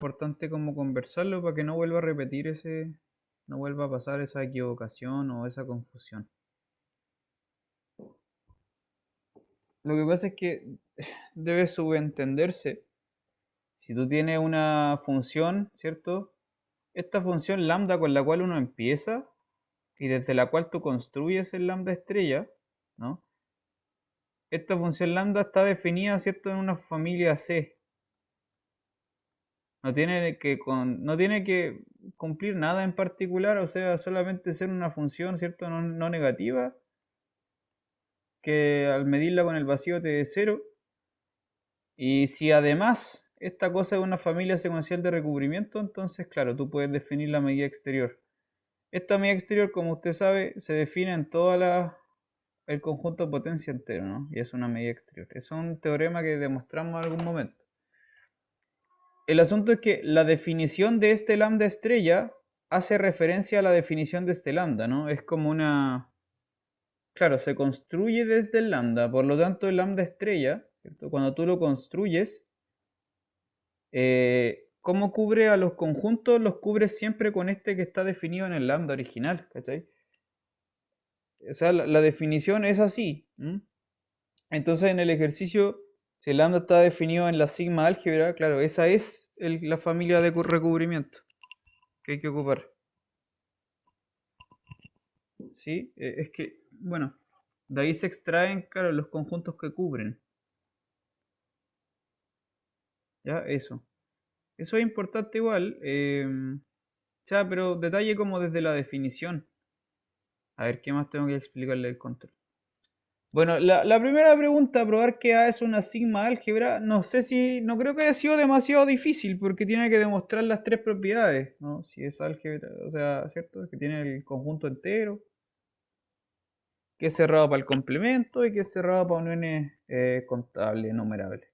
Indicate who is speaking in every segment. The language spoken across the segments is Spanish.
Speaker 1: importante como conversarlo para que no vuelva a repetir no vuelva a pasar esa equivocación o esa confusión. Lo que pasa es que debe subentenderse. Si tú tienes una función, ¿cierto? Esta función lambda con la cual uno empieza y desde la cual tú construyes el lambda estrella, ¿no? Esta función lambda está definida, ¿cierto?, en una familia C. No tiene que cumplir nada en particular, o sea, solamente ser una función, ¿cierto?, no negativa, que al medirla con el vacío te dé cero. Y si además esta cosa es una familia secuencial de recubrimiento, entonces, claro, tú puedes definir la medida exterior. Esta medida exterior, como usted sabe, se define en el conjunto de potencia entero, ¿no? Y es una medida exterior. Es un teorema que demostramos en algún momento. El asunto es que la definición de este lambda estrella hace referencia a la definición de este lambda, ¿no? Es como una... Claro, se construye desde el lambda, por lo tanto el lambda estrella, ¿cierto? Cuando tú lo construyes, ¿cómo cubre a los conjuntos? Los cubre siempre con este que está definido en el lambda original, ¿cachai? O sea, la definición es así. ¿M? Entonces en el ejercicio, si el lambda está definido en la sigma álgebra, claro, esa es la familia de recubrimiento que hay que ocupar. ¿Sí? Es que, bueno, de ahí se extraen, claro, los conjuntos que cubren. ¿Ya? Eso. Eso es importante igual. Ya, pero detalle como desde la definición. A ver, ¿qué más tengo que explicarle del control? Bueno, la primera pregunta, probar que A es una sigma álgebra, no creo que haya sido demasiado difícil porque tiene que demostrar las tres propiedades, ¿no? Si es álgebra, o sea, ¿cierto? Que tiene el conjunto entero, que es cerrado para el complemento y que es cerrado para uniones contables, numerables.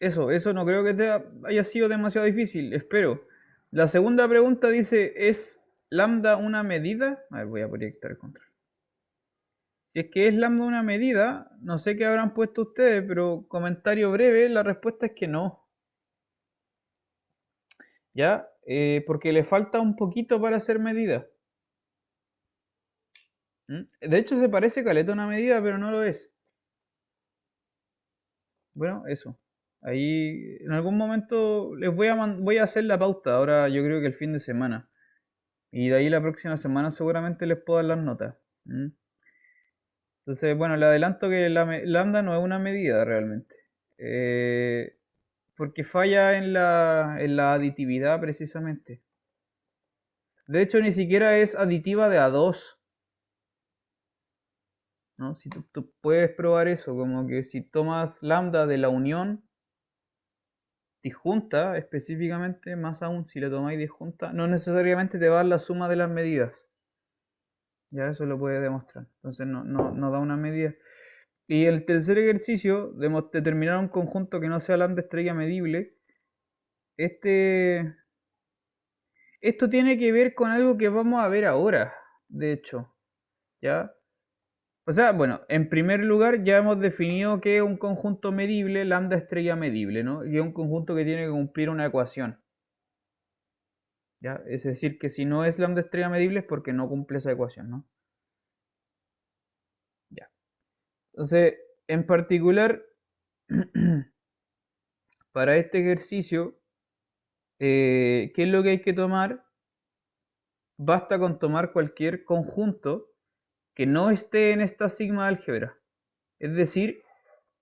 Speaker 1: Eso no creo que haya sido demasiado difícil, espero. La segunda pregunta dice, ¿es lambda una medida? A ver, voy a proyectar el control. Si es que es lambda una medida, no sé qué habrán puesto ustedes, pero comentario breve, la respuesta es que no. ¿Ya? Porque le falta un poquito para ser medida. ¿Mm? De hecho se parece caleta a una medida, pero no lo es. Bueno, eso. Ahí en algún momento les voy a hacer la pauta, ahora yo creo que el fin de semana. Y de ahí la próxima semana seguramente les puedo dar las notas. ¿Mm? Entonces, bueno, le adelanto que lambda no es una medida realmente. Porque falla en la aditividad precisamente. De hecho, ni siquiera es aditiva de A2. ¿No? Si tú puedes probar eso, como que si tomas lambda de la unión disjunta específicamente, más aún si la tomáis disjunta, no necesariamente te va a dar la suma de las medidas. Ya eso lo puedes demostrar. Entonces no da una medida. Y el tercer ejercicio, determinar un conjunto que no sea lambda estrella medible. Este, esto tiene que ver con algo que vamos a ver ahora, de hecho. ¿Ya? O sea, bueno, en primer lugar ya hemos definido que es un conjunto medible, lambda estrella medible, ¿no? Y es un conjunto que tiene que cumplir una ecuación. ¿Ya? Es decir, que si no es lambda estrella medible es porque no cumple esa ecuación, ¿no? Ya. Entonces, en particular, para este ejercicio, ¿qué es lo que hay que tomar? Basta con tomar cualquier conjunto que no esté en esta sigma álgebra. Es decir,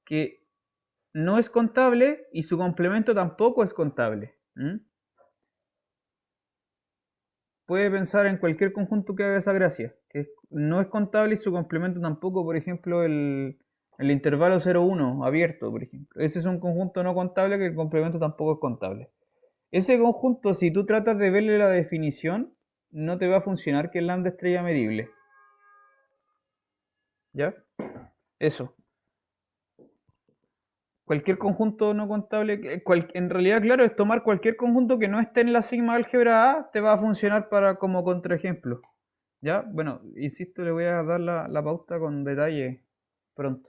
Speaker 1: que no es contable y su complemento tampoco es contable. Puede pensar en cualquier conjunto que haga esa gracia, que no es contable y su complemento tampoco, por ejemplo, el intervalo 0,1 abierto, por ejemplo. Ese es un conjunto no contable que el complemento tampoco es contable. Ese conjunto, si tú tratas de verle la definición, no te va a funcionar que es lambda estrella medible. ¿Ya? Eso. Cualquier conjunto no contable, en realidad, claro, es tomar cualquier conjunto que no esté en la sigma álgebra A, te va a funcionar para como contraejemplo. ¿Ya? Bueno, insisto, le voy a dar la pauta con detalle pronto.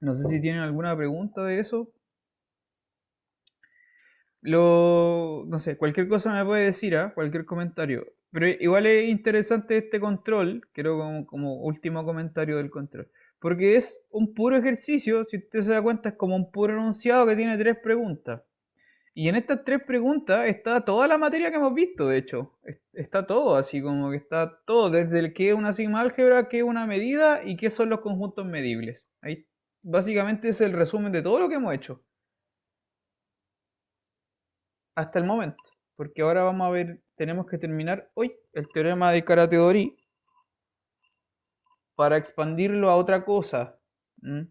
Speaker 1: No sé si tienen alguna pregunta de eso. No sé, cualquier cosa me puede decir, ¿ah? Cualquier comentario. Pero igual es interesante este control, creo como último comentario del control. Porque es un puro ejercicio, si usted se da cuenta, es como un puro enunciado que tiene tres preguntas. Y en estas tres preguntas está toda la materia que hemos visto, de hecho. Está todo, así como que está todo, desde el qué es una sigma álgebra, qué es una medida y qué son los conjuntos medibles. Ahí básicamente es el resumen de todo lo que hemos hecho hasta el momento. Porque ahora vamos a ver, tenemos que terminar hoy el teorema de Carathéodory para expandirlo a otra cosa.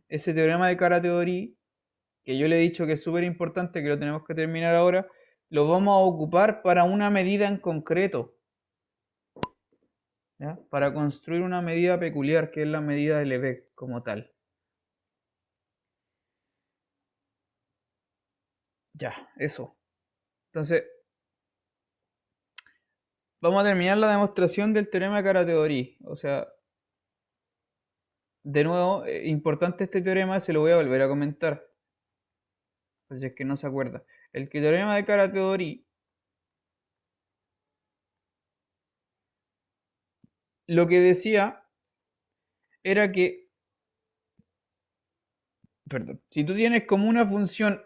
Speaker 1: Ese teorema de Carathéodory, que yo le he dicho que es súper importante, que lo tenemos que terminar ahora, lo vamos a ocupar para una medida en concreto. ¿Ya? Para construir una medida peculiar, que es la medida de Lebesgue como tal. Ya, eso. Entonces, vamos a terminar la demostración del teorema de Carathéodory. O sea, de nuevo, importante este teorema, se lo voy a volver a comentar. Pues si es que no se acuerda. El teorema de Carathéodory, lo que decía era que, perdón, si tú tienes como una función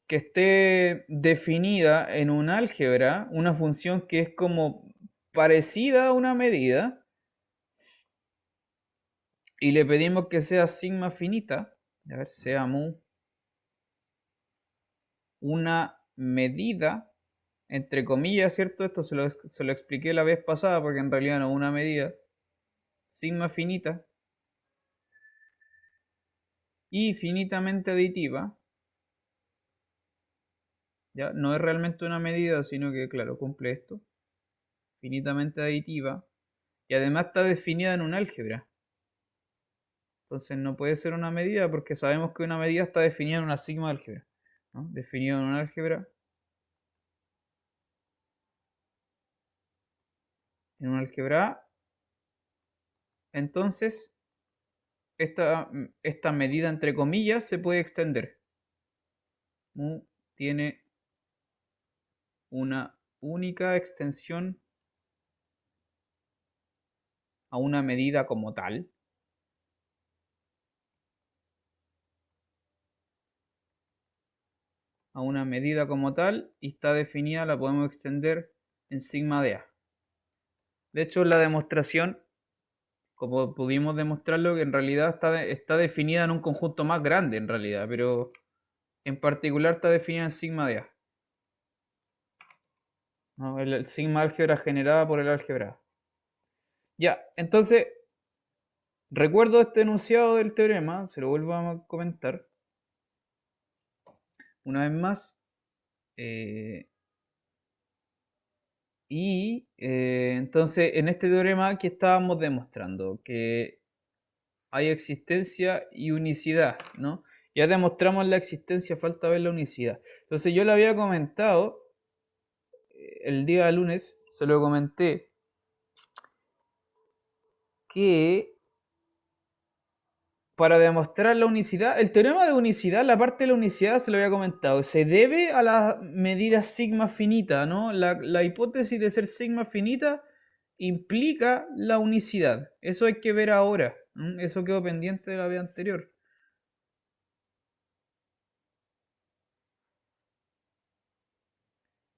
Speaker 1: que esté definida en un álgebra, una función que es como parecida a una medida, y le pedimos que sea sigma finita, a ver, sea mu, una medida, entre comillas, ¿cierto? Esto se lo expliqué la vez pasada porque en realidad no es una medida, sigma finita y finitamente aditiva, ya no es realmente una medida, sino que, claro, cumple esto, finitamente aditiva, y además está definida en un álgebra. Entonces no puede ser una medida porque sabemos que una medida está definida en una sigma álgebra, ¿no? Definido en un álgebra, en un álgebra A. Entonces esta medida entre comillas se puede extender. Mu tiene una única extensión a una medida como tal. A una medida como tal y está definida, la podemos extender en sigma de A. De hecho, la demostración, como pudimos demostrarlo, que en realidad está definida en un conjunto más grande en realidad, pero en particular está definida en sigma de A. ¿No? El sigma álgebra generada por el álgebra A. Ya, entonces, recuerdo este enunciado del teorema, se lo vuelvo a comentar una vez más. Eh, entonces, en este teorema que estábamos demostrando que hay existencia y unicidad, ¿no? Ya demostramos la existencia, falta ver la unicidad. Entonces yo le había comentado el día lunes, se lo comenté, que para demostrar la unicidad, el teorema de unicidad, la parte de la unicidad se lo había comentado, se debe a la medida sigma finita, ¿no? La hipótesis de ser sigma finita implica la unicidad. Eso hay que ver ahora. Eso quedó pendiente de la vez anterior.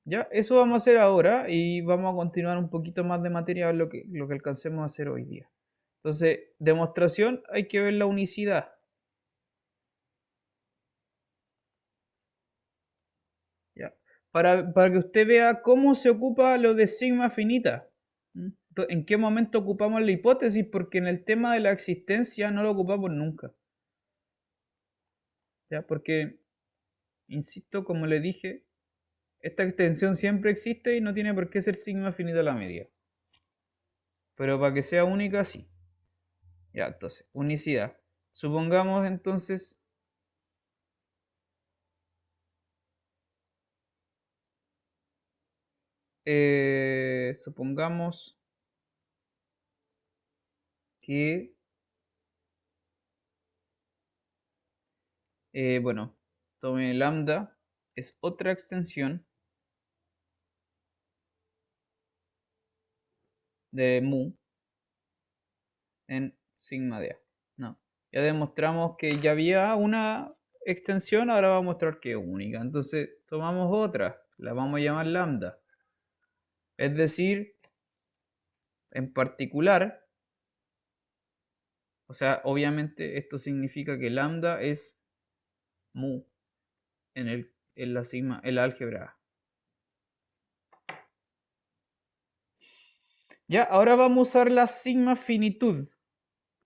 Speaker 1: Ya, eso vamos a hacer ahora y vamos a continuar un poquito más de materia a lo que alcancemos a hacer hoy día. Entonces, demostración, hay que ver la unicidad. ¿Ya? Para que usted vea cómo se ocupa lo de sigma finita. ¿En qué momento ocupamos la hipótesis? Porque en el tema de la existencia no lo ocupamos nunca. ¿Ya? Porque, insisto, como le dije, esta extensión siempre existe y no tiene por qué ser sigma finita la media. Pero para que sea única, sí. Ya, entonces, unicidad. Supongamos entonces, supongamos que Bueno, tome lambda, es otra extensión de mu en sigma de A. No, ya demostramos que ya había una extensión, ahora va a mostrar que es única. Entonces tomamos otra, la vamos a llamar lambda. Es decir, en particular, o sea, obviamente esto significa que lambda es mu en la sigma, en la álgebra A. Ya, ahora vamos a usar la sigma finitud.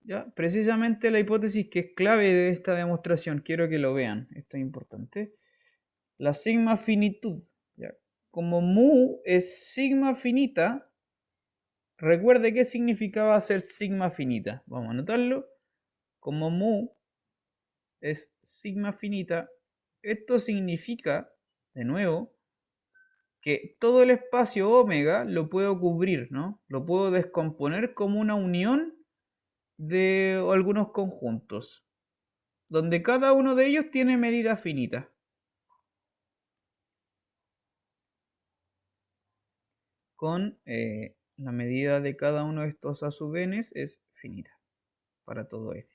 Speaker 1: ¿Ya? Precisamente la hipótesis que es clave de esta demostración, quiero que lo vean, esto es importante. La sigma finitud. ¿Ya? Como mu es sigma finita, recuerde qué significaba ser sigma finita. Vamos a anotarlo. Como mu es sigma finita, esto significa, de nuevo, que todo el espacio omega lo puedo cubrir, ¿no? Lo puedo descomponer como una unión de algunos conjuntos, donde cada uno de ellos tiene medida finita. Con la medida de cada uno de estos a sub n es finita para todo n.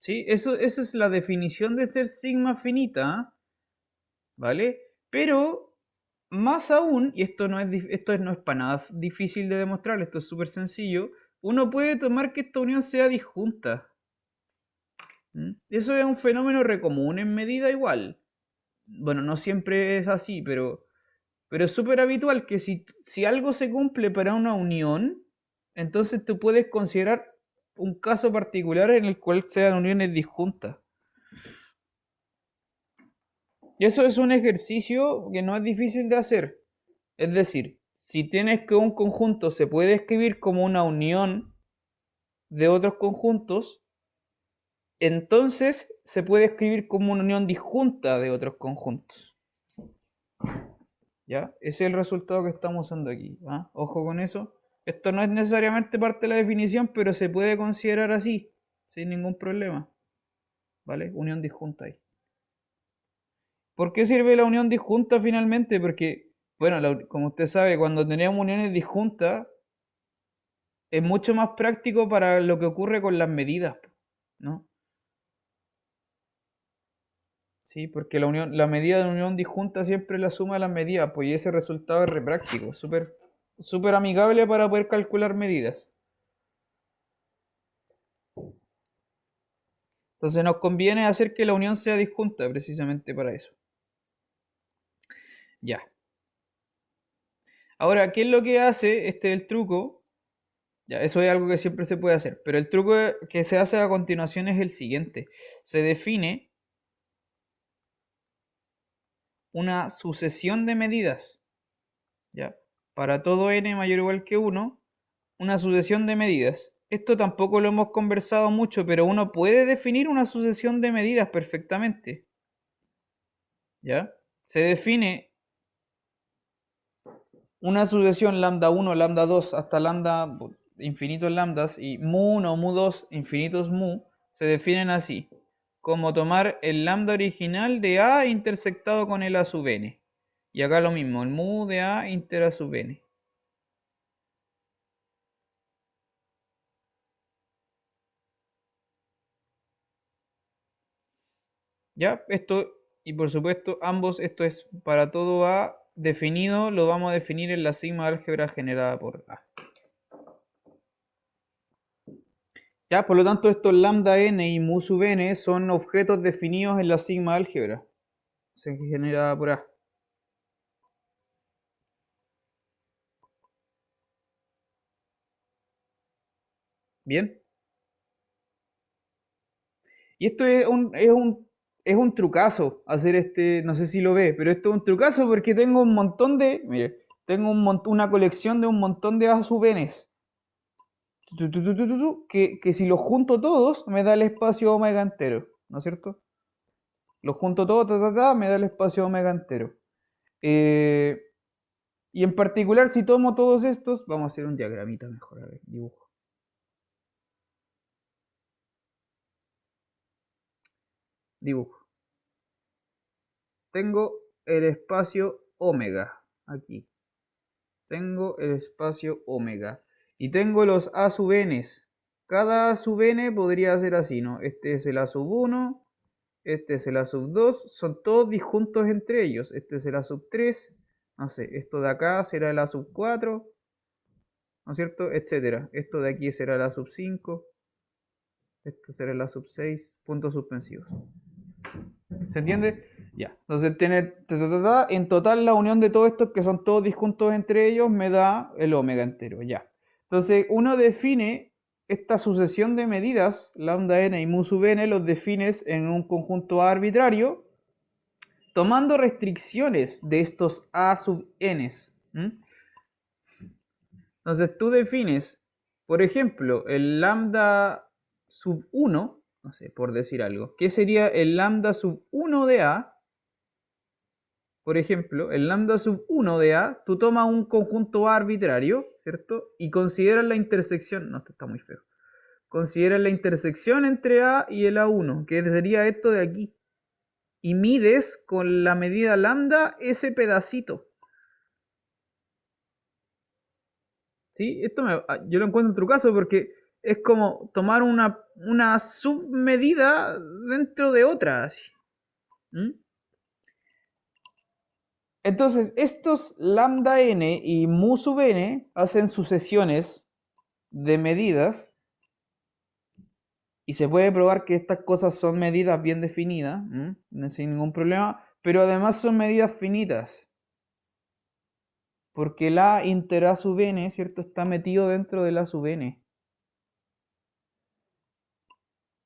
Speaker 1: ¿Sí? Esa es la definición de ser sigma finita, ¿vale? Pero más aún, y esto no es para nada difícil de demostrar, esto es súper sencillo, uno puede tomar que esta unión sea disjunta. Eso es un fenómeno recomún en medida igual. Bueno, no siempre es así, pero es súper habitual que si algo se cumple para una unión, entonces tú puedes considerar un caso particular en el cual sean uniones disjuntas. Y eso es un ejercicio que no es difícil de hacer. Es decir, si tienes que un conjunto se puede escribir como una unión de otros conjuntos, entonces se puede escribir como una unión disjunta de otros conjuntos. ¿Ya? Ese es el resultado que estamos usando aquí. ¿Ah? Ojo con eso. Esto no es necesariamente parte de la definición, pero se puede considerar así, sin ningún problema. ¿Vale? Unión disjunta ahí. ¿Por qué sirve la unión disjunta finalmente? Porque, bueno, como usted sabe, cuando tenemos uniones disjuntas, es mucho más práctico para lo que ocurre con las medidas, ¿no? Sí, porque la medida de unión disjunta siempre es la suma de las medidas, pues y ese resultado es re práctico, súper amigable para poder calcular medidas. Entonces nos conviene hacer que la unión sea disjunta precisamente para eso. Ya. Ahora, ¿qué es lo que hace el truco? Ya, eso es algo que siempre se puede hacer, pero el truco que se hace a continuación es el siguiente. Se define una sucesión de medidas, ¿ya? Para todo n mayor o igual que 1, una sucesión de medidas. Esto tampoco lo hemos conversado mucho, pero uno puede definir una sucesión de medidas perfectamente. ¿Ya? Se define una sucesión lambda 1, lambda 2 hasta lambda infinitos lambdas y mu 1, mu 2, infinitos mu, se definen así, como tomar el lambda original de A intersectado con el A sub n. Y acá lo mismo, el mu de A inter A sub n. ¿Ya? Esto, y por supuesto, ambos, esto es para todo A definido, lo vamos a definir en la sigma álgebra generada por A. Ya, por lo tanto, estos lambda n y mu sub n son objetos definidos en la sigma álgebra generada por A. Bien. Y esto es un trucazo hacer no sé si lo ve, pero esto es un trucazo porque tengo un montón de, mire, tengo una colección de un montón de A sub n's. Que si los junto todos me da el espacio omega entero, ¿no es cierto? Los junto todos, me da el espacio omega entero. Y en particular, si tomo todos estos, vamos a hacer un diagramita mejor. A ver, dibujo. Dibujo. Tengo el espacio omega aquí. Tengo el espacio omega. Y tengo los A sub n's. Cada A sub n podría ser así, ¿no? Este es el A sub 1. Este es el A sub 2. Son todos disjuntos entre ellos. Este es el A sub 3. No sé, esto de acá será el A sub 4. ¿No es cierto? Etcétera. Esto de aquí será el A sub 5. Esto será el A sub 6. Puntos suspensivos. ¿Se entiende? Ya. Entonces tiene en total la unión de todos estos que son todos disjuntos entre ellos me da el omega entero. Ya. Entonces uno define esta sucesión de medidas, lambda n y mu sub n, los defines en un conjunto arbitrario tomando restricciones de estos a sub n's. Entonces tú defines, por ejemplo, el lambda sub 1, no sé, por decir algo, ¿qué sería el lambda sub 1 de A? Por ejemplo, el lambda sub 1 de A, tú tomas un conjunto arbitrario, ¿cierto? Y consideras la intersección, no, esto está muy feo. Consideras la intersección entre A y el A1, que sería esto de aquí. Y mides con la medida lambda ese pedacito. ¿Sí? Yo lo encuentro en otro caso porque es como tomar una submedida dentro de otra. Así. ¿Mm? Entonces, estos lambda n y mu sub n hacen sucesiones de medidas y se puede probar que estas cosas son medidas bien definidas, sin ningún problema, pero además son medidas finitas. Porque la inter A sub n, ¿cierto? Está metido dentro de la sub n.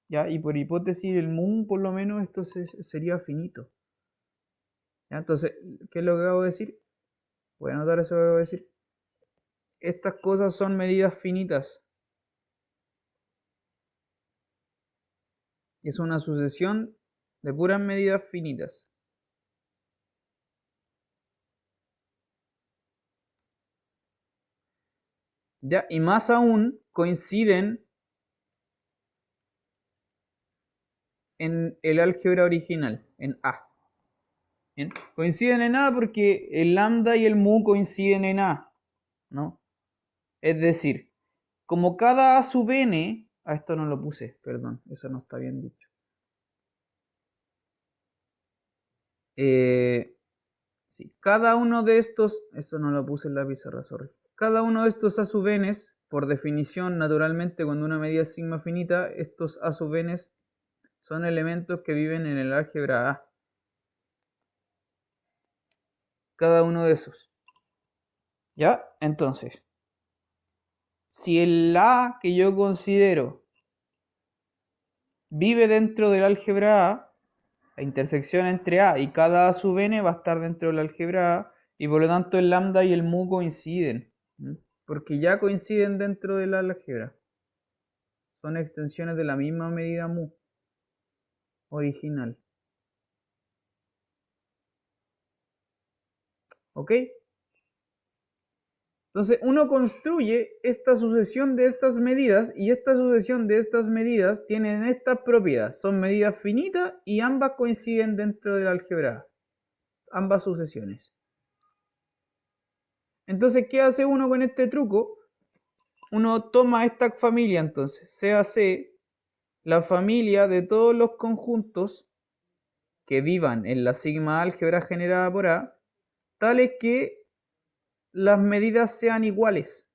Speaker 1: ¿Ya? Y por hipótesis el mu, por lo menos, esto sería finito. ¿Ya? Entonces, ¿qué es lo que acabo de decir? Voy a anotar eso que acabo de decir. Estas cosas son medidas finitas. Es una sucesión de puras medidas finitas. ¿Ya? Y más aún, coinciden en el álgebra original, en A. ¿Bien? Coinciden en A porque el lambda y el mu coinciden en A, ¿no? Es decir, como cada A sub n, esto no lo puse, perdón, eso no está bien dicho. Sí, cada uno de estos, eso no lo puse en la pizarra, sorry. Cada uno de estos A sub n's, por definición, naturalmente, cuando una medida es sigma finita, estos A sub n's son elementos que viven en el álgebra A. Cada uno de esos. ¿Ya? Entonces, si el A que yo considero vive dentro del álgebra A, la intersección entre A y cada A sub n va a estar dentro del álgebra A, y por lo tanto el lambda y el mu coinciden, porque ya coinciden dentro del álgebra. Son extensiones de la misma medida mu original. ¿Ok? Entonces uno construye esta sucesión de estas medidas y esta sucesión de estas medidas tienen estas propiedades. Son medidas finitas y ambas coinciden dentro del álgebra. Ambas sucesiones. Entonces, ¿qué hace uno con este truco? Uno toma esta familia entonces, CAC, la familia de todos los conjuntos que vivan en la sigma álgebra generada por A, tales que las medidas sean iguales.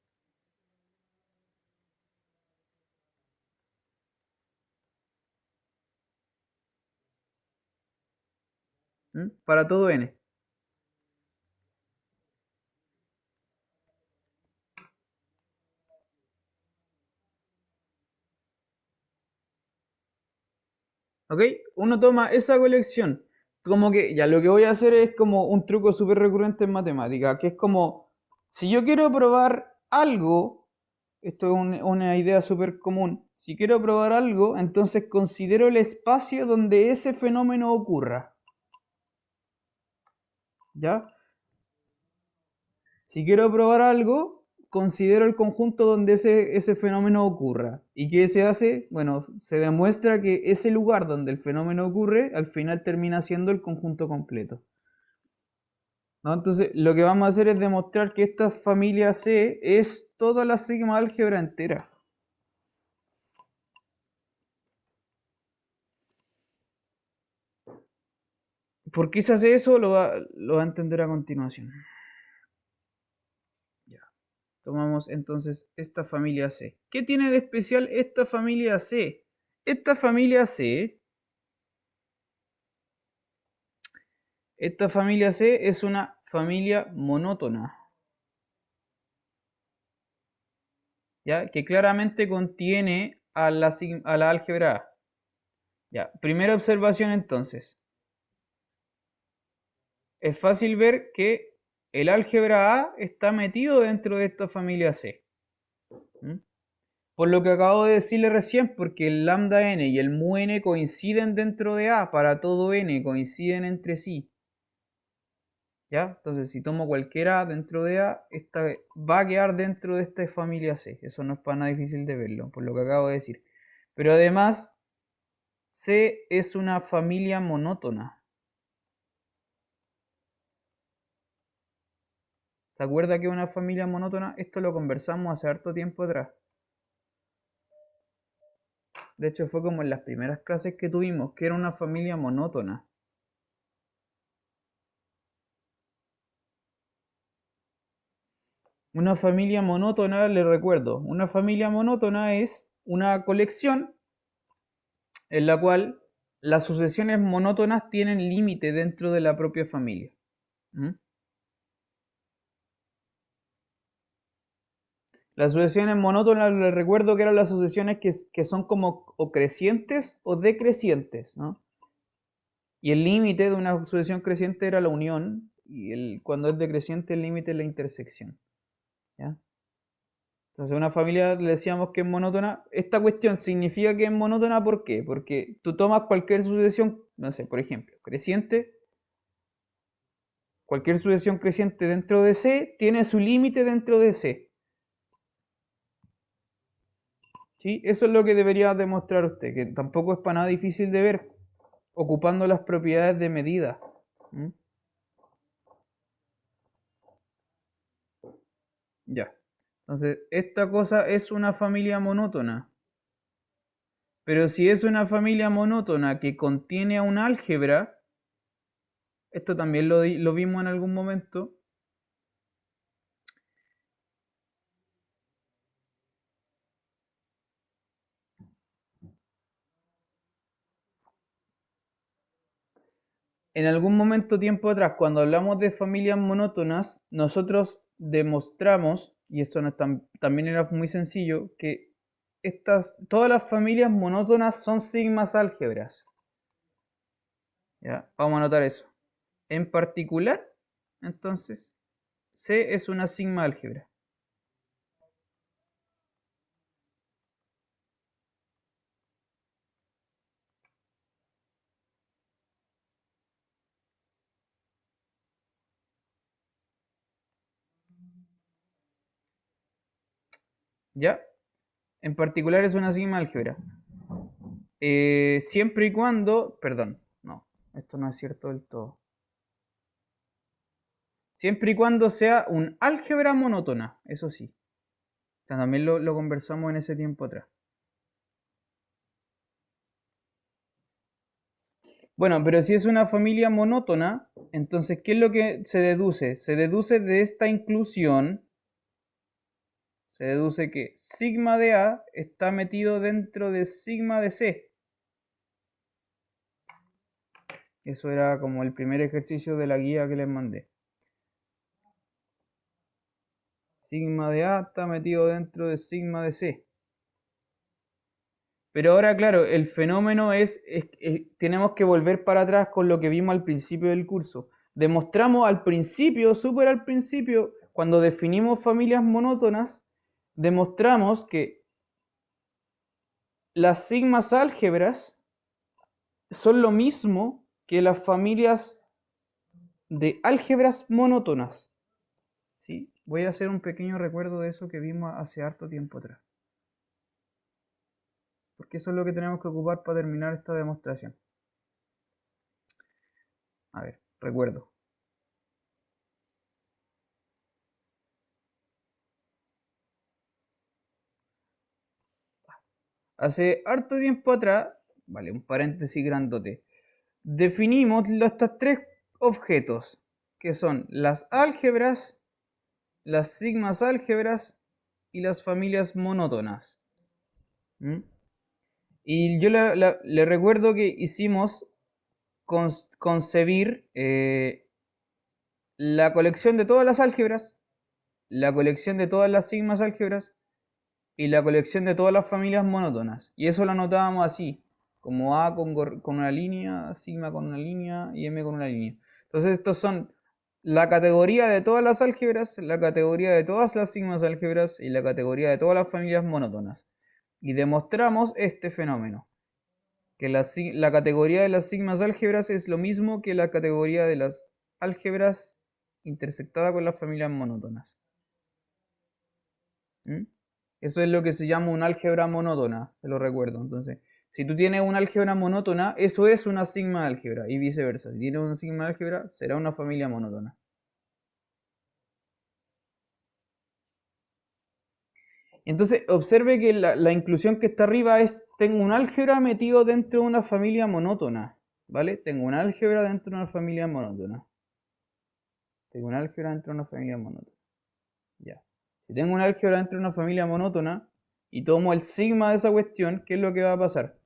Speaker 1: Para todo n. ¿Ok? Uno toma esa colección. Como que ya lo que voy a hacer es como un truco súper recurrente en matemática, que es como, si yo quiero probar algo, esto es una idea súper común, si quiero probar algo, entonces considero el espacio donde ese fenómeno ocurra. ¿Ya? Si quiero probar algo, considero el conjunto donde ese fenómeno ocurra. ¿Y qué se hace? Bueno, se demuestra que ese lugar donde el fenómeno ocurre, al final termina siendo el conjunto completo. ¿No? Entonces, lo que vamos a hacer es demostrar que esta familia C es toda la sigma álgebra entera. ¿Por qué se hace eso? Lo va a entender a continuación. Ya. Tomamos entonces esta familia C. ¿Qué tiene de especial esta familia C? Esta familia C es una familia monótona, ¿ya? Que claramente contiene a la álgebra A. Ya. Primera observación entonces. Es fácil ver que el álgebra A está metido dentro de esta familia C. ¿Mm? Por lo que acabo de decirle recién, porque el lambda n y el mu n coinciden dentro de A, para todo n coinciden entre sí. ¿Ya? Entonces, si tomo cualquiera dentro de A, esta va a quedar dentro de esta familia C. Eso no es para nada difícil de verlo, por lo que acabo de decir. Pero además, C es una familia monótona. ¿Se acuerda que es una familia monótona? Esto lo conversamos hace harto tiempo atrás. De hecho, fue como en las primeras clases que tuvimos, que era una familia monótona. Una familia monótona, le recuerdo, una familia monótona es una colección en la cual las sucesiones monótonas tienen límite dentro de la propia familia. ¿Mm? Las sucesiones monótonas, les recuerdo que eran las sucesiones que son como o crecientes o decrecientes, ¿no? Y el límite de una sucesión creciente era la unión, y cuando es decreciente el límite es la intersección. ¿Ya? Entonces, una familia le decíamos que es monótona. Esta cuestión significa que es monótona, ¿por qué? Porque tú tomas cualquier sucesión, no sé, por ejemplo, creciente, cualquier sucesión creciente dentro de C tiene su límite dentro de C. ¿Sí? Eso es lo que debería demostrar usted, que tampoco es para nada difícil de ver, ocupando las propiedades de medida. ¿Mm? Ya. Entonces, esta cosa es una familia monótona. Pero si es una familia monótona que contiene a un álgebra, esto también lo vimos en algún momento. En algún momento tiempo atrás, cuando hablamos de familias monótonas, nosotros demostramos, y esto no también era muy sencillo, que todas las familias monótonas son sigmas álgebras. ¿Ya? Vamos a anotar eso. En particular, entonces, C es una sigma álgebra. ¿Ya? En particular es una sigma álgebra. Siempre y cuando, perdón, no, esto no es cierto del todo. Siempre y cuando sea un álgebra monótona, eso sí. También lo conversamos en ese tiempo atrás. Bueno, pero si es una familia monótona, entonces, ¿qué es lo que se deduce? Se deduce de esta inclusión, se deduce que sigma de A está metido dentro de sigma de C. Eso era como el primer ejercicio de la guía que les mandé. Sigma de A está metido dentro de sigma de C. Pero ahora, claro, el fenómeno tenemos que volver para atrás con lo que vimos al principio del curso. Demostramos al principio, súper al principio, cuando definimos familias monótonas, demostramos que las sigmas álgebras son lo mismo que las familias de álgebras monótonas. ¿Sí? voy a hacer un pequeño recuerdo de eso que vimos hace harto tiempo atrás. Porque eso es lo que tenemos que ocupar para terminar esta demostración. A ver, recuerdo. Hace harto tiempo atrás, vale, un paréntesis grandote, definimos estos tres objetos, que son las álgebras, las sigmas álgebras y las familias monótonas. ¿Mm? Y yo le recuerdo que hicimos concebir la colección de todas las álgebras, la colección de todas las sigmas álgebras y la colección de todas las familias monótonas. Y eso lo anotábamos así, como A con una línea, sigma con una línea y M con una línea. Entonces estos son la categoría de todas las álgebras, la categoría de todas las sigmas álgebras y la categoría de todas las familias monótonas. Y demostramos este fenómeno, que la categoría de las sigmas álgebras es lo mismo que la categoría de las álgebras intersectada con las familias monótonas. ¿Mm? Eso es lo que se llama una álgebra monótona, te lo recuerdo. Entonces, si tú tienes una álgebra monótona, eso es una sigma álgebra y viceversa. Si tienes una sigma álgebra, será una familia monótona. Entonces, observe que la inclusión que está arriba es, tengo un álgebra metido dentro de una familia monótona, ¿vale? Tengo un álgebra dentro de una familia monótona. Tengo un álgebra dentro de una familia monótona. Ya. Si tengo un álgebra dentro de una familia monótona y tomo el sigma de esa cuestión, ¿qué es lo que va a pasar?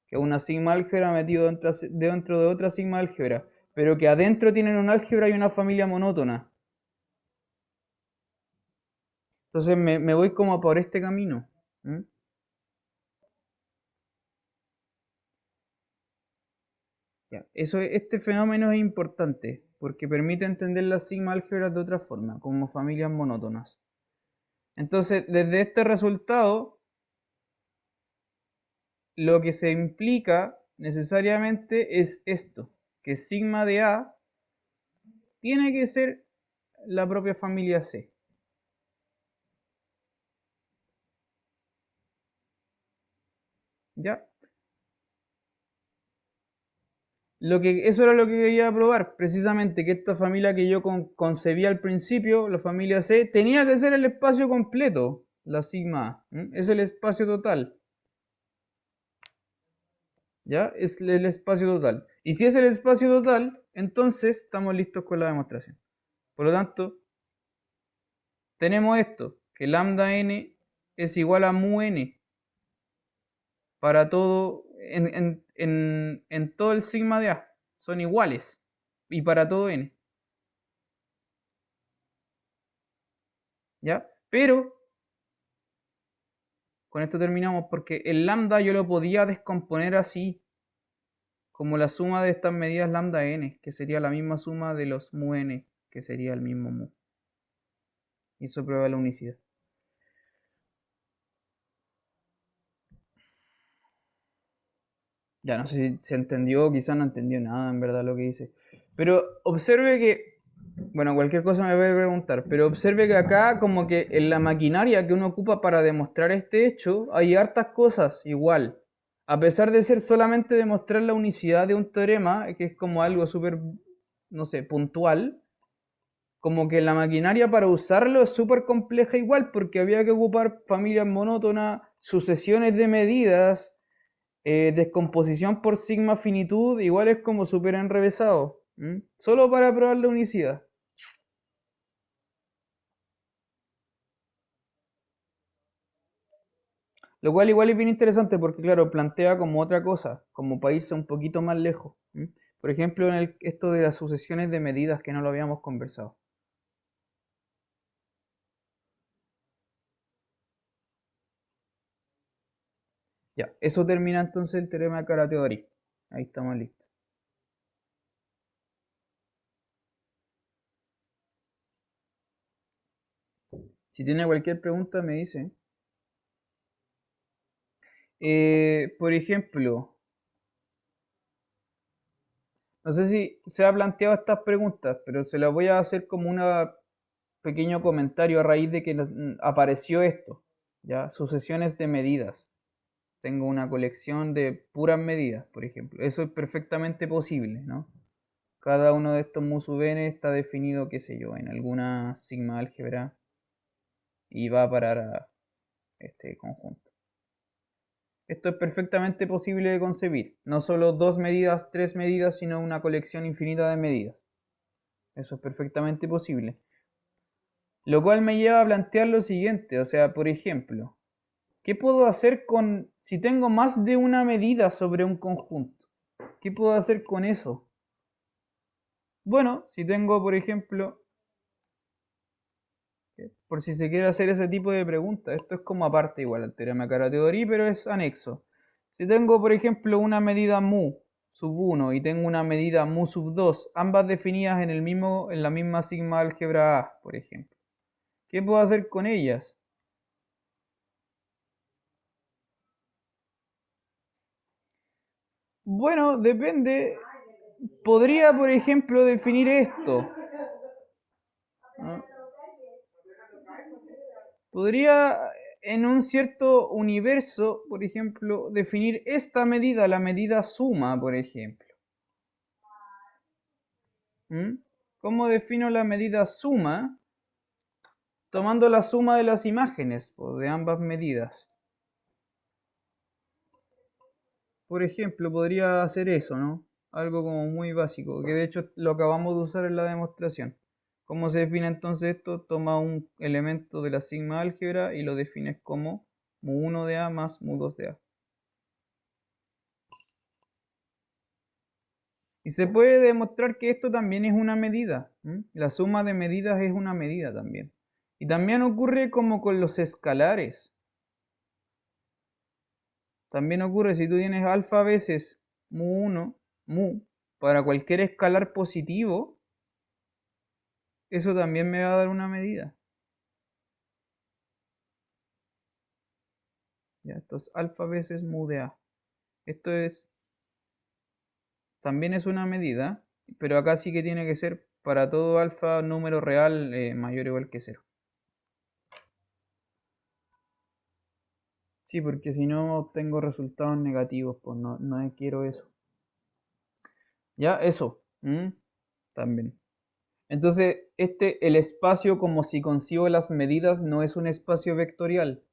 Speaker 1: Que es una sigma álgebra metido dentro de otra sigma álgebra, pero que adentro tienen un álgebra y una familia monótona. Entonces me voy como por este camino. ¿Mm? Ya. Este fenómeno es importante porque permite entender las sigma álgebras de otra forma, como familias monótonas. Entonces, desde este resultado, lo que se implica necesariamente es esto, que sigma de A tiene que ser la propia familia C. ¿Ya? Eso era lo que quería probar, precisamente que esta familia que yo concebía al principio, la familia C, tenía que ser el espacio completo, la sigma A. Es el espacio total. ¿Ya? Es el espacio total. Y si es el espacio total, entonces estamos listos con la demostración. Por lo tanto, tenemos esto, que lambda n es igual a mu n para todo, en todo el sigma de A. Son iguales. Y para todo n. ¿Ya? Pero, con esto terminamos, porque el lambda yo lo podía descomponer así, como la suma de estas medidas lambda n, que sería la misma suma de los mu n, que sería el mismo mu. Y eso prueba la unicidad. Ya no sé si se entendió, quizás no entendió nada en verdad lo que dice. Pero observe que, bueno, cualquier cosa me puede preguntar, pero observe que acá como que en la maquinaria que uno ocupa para demostrar este hecho hay hartas cosas igual. A pesar de ser solamente demostrar la unicidad de un teorema, que es como algo súper, no sé, puntual, como que la maquinaria para usarlo es súper compleja igual, porque había que ocupar familias monótonas, sucesiones de medidas, descomposición por sigma finitud, igual es como súper enrevesado. Solo para probar la unicidad. Lo cual igual es bien interesante porque, claro, plantea como otra cosa, como para irse un poquito más lejos. Por ejemplo, esto de las sucesiones de medidas que no lo habíamos conversado. Ya, eso termina entonces el teorema de Carathéodory. Ahí estamos listos. Si tiene cualquier pregunta me dice. Por ejemplo, no sé si se ha planteado estas preguntas, pero se las voy a hacer como una pequeño comentario a raíz de que apareció esto, ¿ya? Sucesiones de medidas. Tengo una colección de puras medidas, por ejemplo. Eso es perfectamente posible, ¿no? Cada uno de estos mu sub n está definido, qué sé yo, en alguna sigma álgebra y va a parar a este conjunto. Esto es perfectamente posible de concebir. No solo 2 medidas, 3 medidas, sino una colección infinita de medidas. Eso es perfectamente posible. Lo cual me lleva a plantear lo siguiente, o sea, por ejemplo, ¿qué puedo hacer si tengo más de una medida sobre un conjunto? ¿Qué puedo hacer con eso? Bueno, si tengo, por ejemplo, por si se quiere hacer ese tipo de pregunta, esto es como aparte igual al teorema de Carathéodory, pero es anexo. Si tengo, por ejemplo, una medida mu sub 1 y tengo una medida mu sub 2, ambas definidas en la misma sigma álgebra A, por ejemplo, ¿qué puedo hacer con ellas? Bueno, depende. Podría, por ejemplo, definir esto, ¿no? Podría, en un cierto universo, por ejemplo, definir esta medida, la medida suma, por ejemplo. ¿Cómo defino la medida suma? Tomando la suma de las imágenes, o de ambas medidas. Por ejemplo, podría hacer eso, ¿no? Algo como muy básico, que de hecho lo acabamos de usar en la demostración. ¿Cómo se define entonces esto? Toma un elemento de la sigma álgebra y lo defines como mu1 de A más mu2 de A. Y se puede demostrar que esto también es una medida. La suma de medidas es una medida también. Y también ocurre como con los escalares. También ocurre si tú tienes alfa veces mu1, mu, para cualquier escalar positivo, eso también me va a dar una medida. Ya, esto es alfa veces mu de A. Esto también es una medida, pero acá sí que tiene que ser para todo alfa número real mayor o igual que 0. Sí, porque si no obtengo resultados negativos, pues no quiero eso. Ya, eso. También. Entonces, el espacio, como si concibo las medidas, no es un espacio vectorial,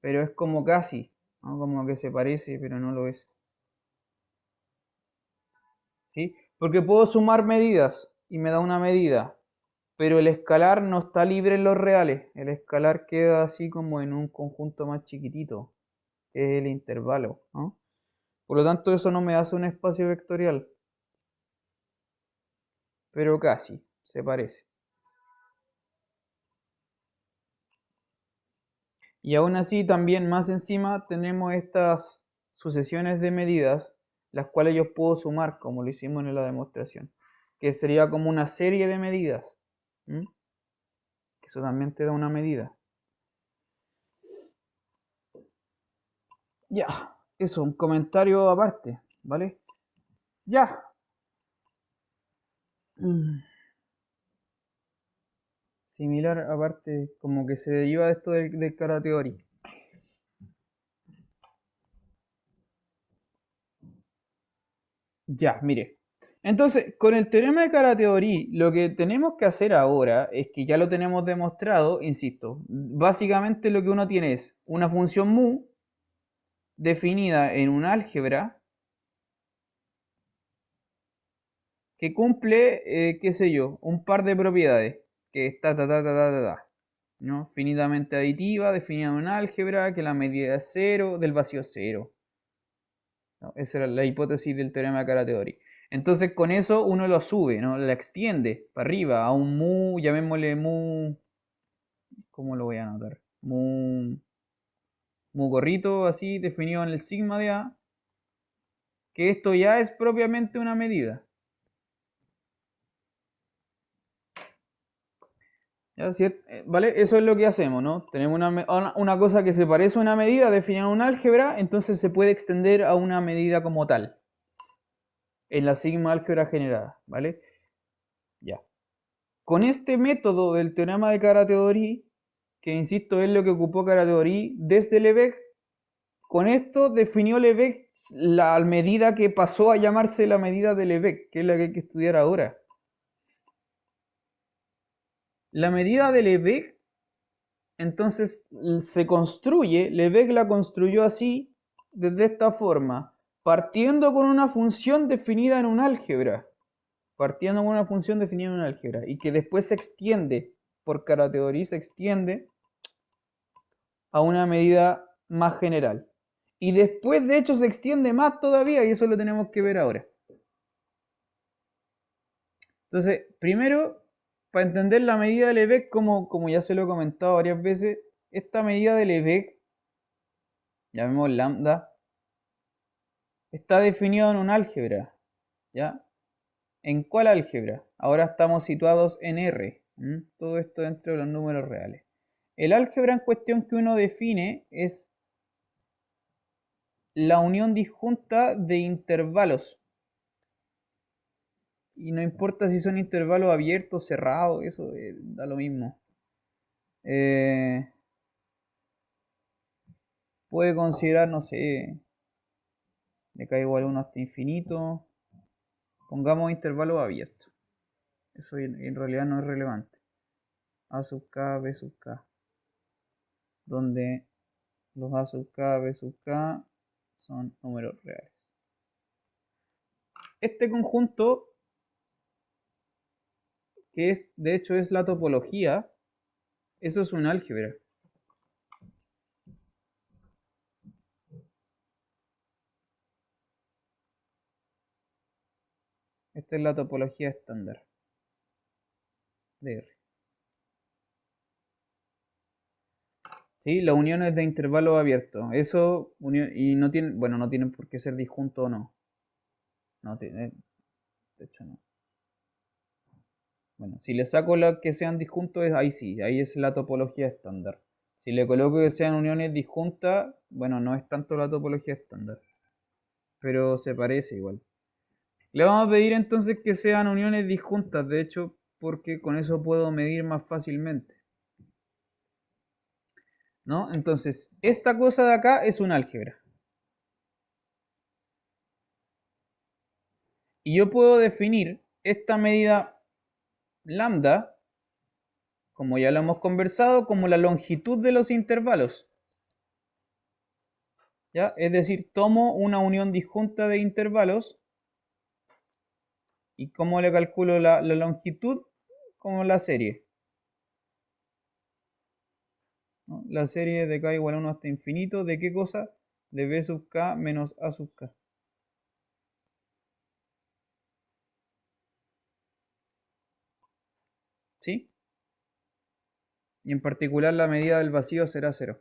Speaker 1: pero es como casi, ¿no? Como que se parece, pero no lo es. ¿Sí? Porque puedo sumar medidas y me da una medida, pero el escalar no está libre en los reales. El escalar queda así como en un conjunto más chiquitito, que es el intervalo, ¿no? Por lo tanto, eso no me hace un espacio vectorial, pero casi, se parece. Y aún así, también más encima tenemos estas sucesiones de medidas, las cuales yo puedo sumar, como lo hicimos en la demostración, que sería como una serie de medidas. Eso también te da una medida. Ya, eso, un comentario aparte, ¿vale? Ya. Similar, aparte, como que se deriva de esto del Carathéodory. Ya, mire. Entonces, con el teorema de Carathéodory, lo que tenemos que hacer ahora es que ya lo tenemos demostrado, insisto, básicamente lo que uno tiene es una función mu definida en un álgebra que cumple, qué sé yo, un par de propiedades, que está ¿no? Finitamente aditiva, definida en un álgebra, que la medida es 0, del vacío 0. ¿No? Esa era la hipótesis del teorema de Carathéodory. Entonces con eso uno lo sube, ¿no? La extiende para arriba a un mu, llamémosle mu, ¿cómo lo voy a anotar? Mu gorrito así definido en el sigma de A, que esto ya es propiamente una medida. ¿Ya? ¿Vale? Eso es lo que hacemos, ¿no? Tenemos una cosa que se parece a una medida definida en un álgebra, entonces se puede extender a una medida como tal, en la sigma álgebra generada, ¿vale? Ya. con este método del teorema de Carathéory, que insisto es lo que ocupó Carathéory desde Lebesgue, con esto definió Lebesgue la medida que pasó a llamarse la medida de Lebesgue, que es la que hay que estudiar ahora. La medida de Lebesgue, entonces se construye, Lebesgue la construyó así, desde esta forma, partiendo con una función definida en un álgebra. Partiendo con una función definida en un álgebra. Y que después se extiende, por Carathéory se extiende a una medida más general. Y después, de hecho, se extiende más todavía, y eso lo tenemos que ver ahora. Entonces, primero, para entender la medida de Lebesgue, como ya se lo he comentado varias veces, esta medida de Lebesgue, llamemos lambda, está definida en un álgebra, ¿ya? ¿En cuál álgebra? Ahora estamos situados en R, todo esto dentro de los números reales. El álgebra en cuestión que uno define es la unión disjunta de intervalos. Y no importa si son intervalos abiertos, cerrados, eso da lo mismo. Puede considerar, no sé, de k igual a 1 hasta infinito. Pongamos intervalos abiertos. Eso en realidad no es relevante. A sub k, b sub k. Donde los a sub k, b sub k son números reales. Este conjunto, que es, de hecho es la topología, eso es un álgebra. Esta es la topología estándar de R. ¿Sí? La unión es de intervalos abiertos. Eso, y no tienen, bueno, no tienen por qué ser disjuntos o no. No tiene, de hecho no. Bueno, si le saco la que sean disjuntos, ahí sí, ahí es la topología estándar. Si le coloco que sean uniones disjuntas, bueno, no es tanto la topología estándar, pero se parece igual. Le vamos a pedir entonces que sean uniones disjuntas, de hecho, porque con eso puedo medir más fácilmente. ¿No? Entonces, esta cosa de acá es un álgebra. Y yo puedo definir esta medida lambda, como ya lo hemos conversado, como la longitud de los intervalos. ¿Ya? Es decir, tomo una unión disjunta de intervalos y ¿cómo le calculo la longitud? Como la serie. ¿No? La serie de k igual a 1 hasta infinito, ¿de qué cosa? De b sub k menos a sub k. ¿Sí? Y en particular la medida del vacío será 0.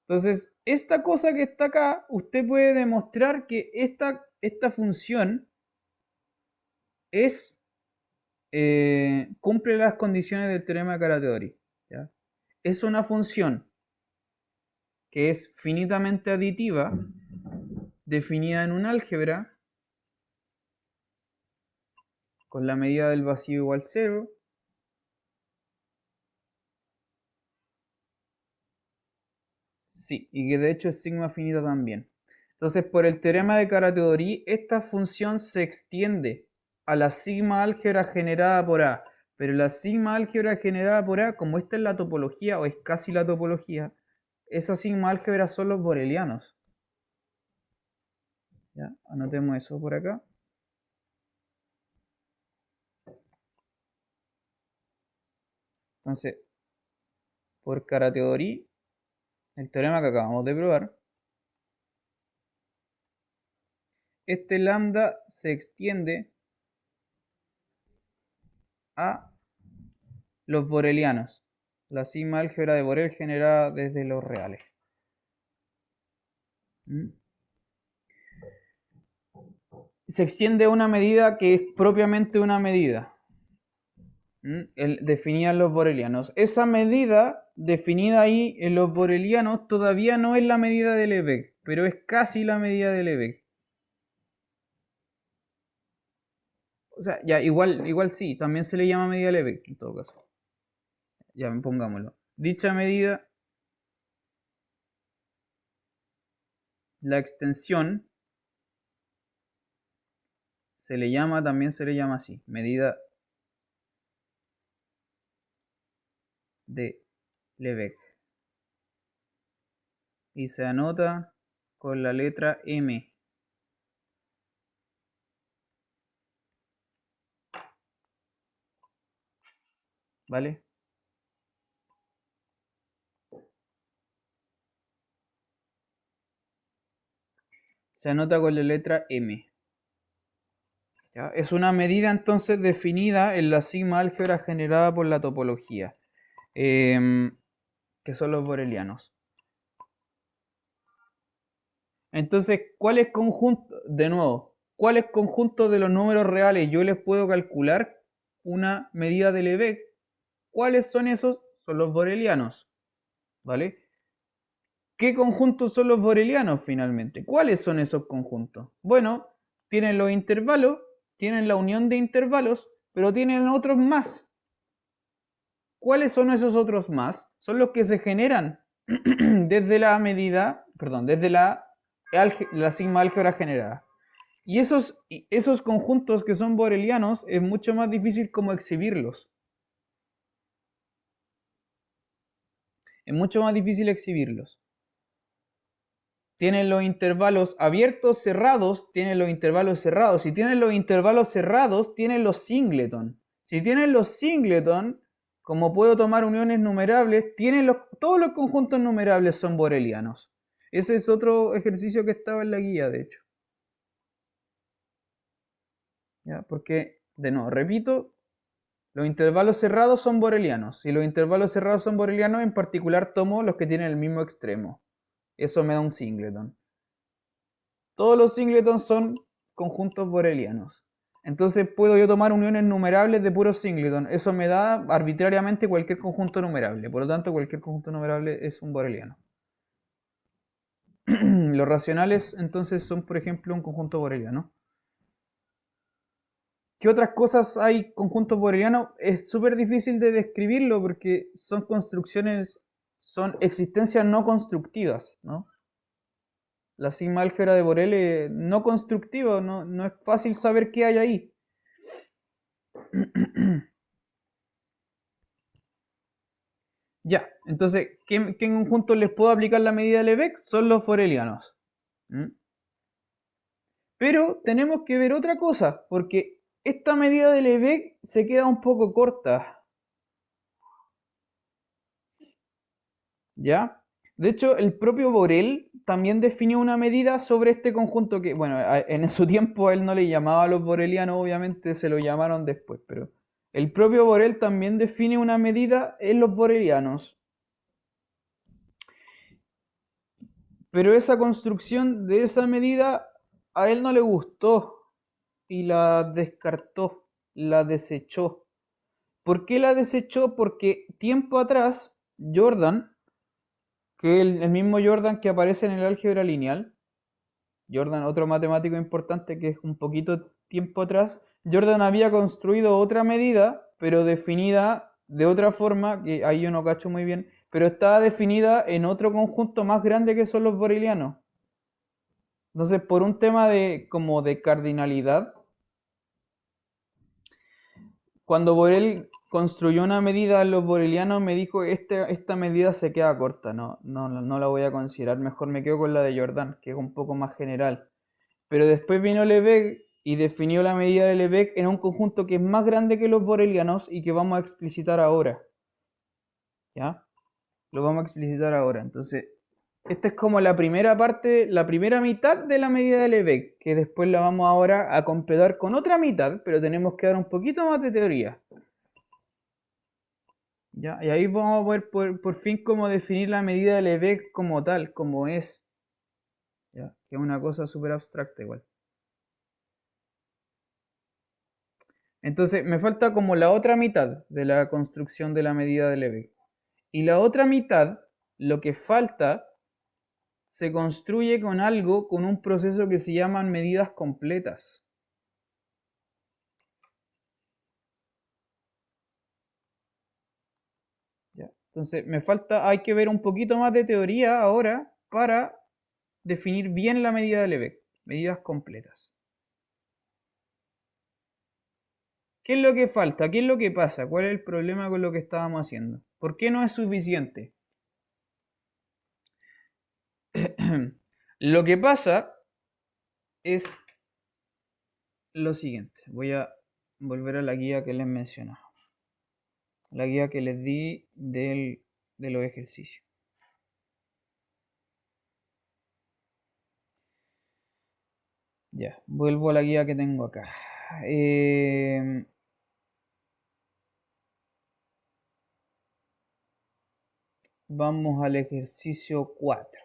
Speaker 1: Entonces, esta cosa que está acá, usted puede demostrar que esta función cumple las condiciones del teorema de Carathéory. ¿Ya? Es una función que es finitamente aditiva, definida en un álgebra, con la medida del vacío igual 0. Sí, y que de hecho es sigma finita también. Entonces, por el teorema de Carathéory, esta función se extiende a la sigma álgebra generada por A. Pero la sigma álgebra generada por A, como esta es la topología, o es casi la topología, esa sigma álgebra son los borelianos. ¿Ya? Anotemos eso por acá. Entonces, por Carathéory, el teorema que acabamos de probar, este lambda se extiende a los borelianos, la sigma álgebra de Borel generada desde los reales. Se extiende a una medida que es propiamente una medida. Definían los borelianos. Esa medida definida ahí en los borelianos todavía no es la medida de Lebesgue, pero es casi la medida de Lebesgue. O sea, ya, igual sí, también se le llama medida Lebesgue en todo caso. Ya, pongámoslo. Dicha medida, la extensión, también se le llama así, medida de Lebesgue. Y se anota con la letra M. ¿Vale? Se anota con la letra M. ¿Ya? Es una medida entonces definida en la sigma álgebra generada por la topología, que son los borelianos. Entonces, ¿cuáles conjuntos, de nuevo, cuáles conjuntos de los números reales yo les puedo calcular una medida de Lebesgue? ¿Cuáles son esos? Son los borelianos, ¿vale? ¿Qué conjuntos son los borelianos finalmente? ¿Cuáles son esos conjuntos? Bueno, tienen los intervalos, tienen la unión de intervalos, pero tienen otros más. ¿Cuáles son esos otros más? Son los que se generan desde la medida, perdón, desde la sigma álgebra generada. Y esos conjuntos que son borelianos es mucho más difícil como exhibirlos. Es mucho más difícil exhibirlos. Tienen los intervalos abiertos, cerrados, tienen los intervalos cerrados. Si tienen los intervalos cerrados, tienen los singleton. Si tienen los singleton, como puedo tomar uniones numerables, todos los conjuntos numerables son borelianos. Ese es otro ejercicio que estaba en la guía, de hecho. ¿Ya? Porque, de nuevo, repito, los intervalos cerrados son borelianos. Si los intervalos cerrados son borelianos, en particular tomo los que tienen el mismo extremo. Eso me da un singleton. Todos los singletons son conjuntos borelianos. Entonces puedo yo tomar uniones numerables de puros singleton. Eso me da arbitrariamente cualquier conjunto numerable. Por lo tanto, cualquier conjunto numerable es un boreliano. Los racionales entonces son, por ejemplo, un conjunto boreliano. ¿Qué otras cosas hay conjuntos borelianos? Es súper difícil de describirlo porque son construcciones, son existencias no constructivas, ¿no? La sigma álgebra de Borel es no constructiva, no es fácil saber qué hay ahí. Ya, entonces, ¿qué conjuntos les puedo aplicar la medida de Lebesgue? Son los borelianos. ¿Mm? Pero tenemos que ver otra cosa, porque esta medida de Lebesgue se queda un poco corta. ¿Ya? De hecho, el propio Borel también definió una medida sobre este conjunto que, bueno, en su tiempo él no le llamaba a los borelianos, obviamente se lo llamaron después, pero el propio Borel también define una medida en los borelianos. Pero esa construcción de esa medida a él no le gustó y la descartó, la desechó. ¿Por qué la desechó? Porque tiempo atrás Jordan, que el mismo Jordan que aparece en el álgebra lineal, Jordan, otro matemático importante que es un poquito tiempo atrás, Jordan había construido otra medida, pero definida de otra forma, que ahí yo no cacho muy bien, pero estaba definida en otro conjunto más grande que son los borelianos. Entonces, por un tema como de cardinalidad, cuando Borel construyó una medida en los borelianos, me dijo, esta medida se queda corta, no la voy a considerar, mejor me quedo con la de Jordan, que es un poco más general. Pero después vino Lebesgue y definió la medida de Lebesgue en un conjunto que es más grande que los borelianos y que vamos a explicitar ahora. ¿Ya? Lo vamos a explicitar ahora. Entonces, esta es como la primera parte, la primera mitad de la medida de Lebesgue, que después la vamos ahora a completar con otra mitad, pero tenemos que dar un poquito más de teoría. ¿Ya? Y ahí vamos a poder por fin como definir la medida de Lebesgue como tal, como es. ¿Ya? Que es una cosa súper abstracta igual. Entonces me falta como la otra mitad de la construcción de la medida de Lebesgue. Y la otra mitad, lo que falta, se construye con algo, con un proceso que se llaman medidas completas. Entonces, hay que ver un poquito más de teoría ahora para definir bien la medida de Lebesgue, medidas completas. ¿Qué es lo que falta? ¿Qué es lo que pasa? ¿Cuál es el problema con lo que estábamos haciendo? ¿Por qué no es suficiente? Lo que pasa es lo siguiente. Voy a volver a la guía que les mencionaba. La guía que les di de los ejercicios. Ya, vuelvo a la guía que tengo acá. Vamos al ejercicio 4.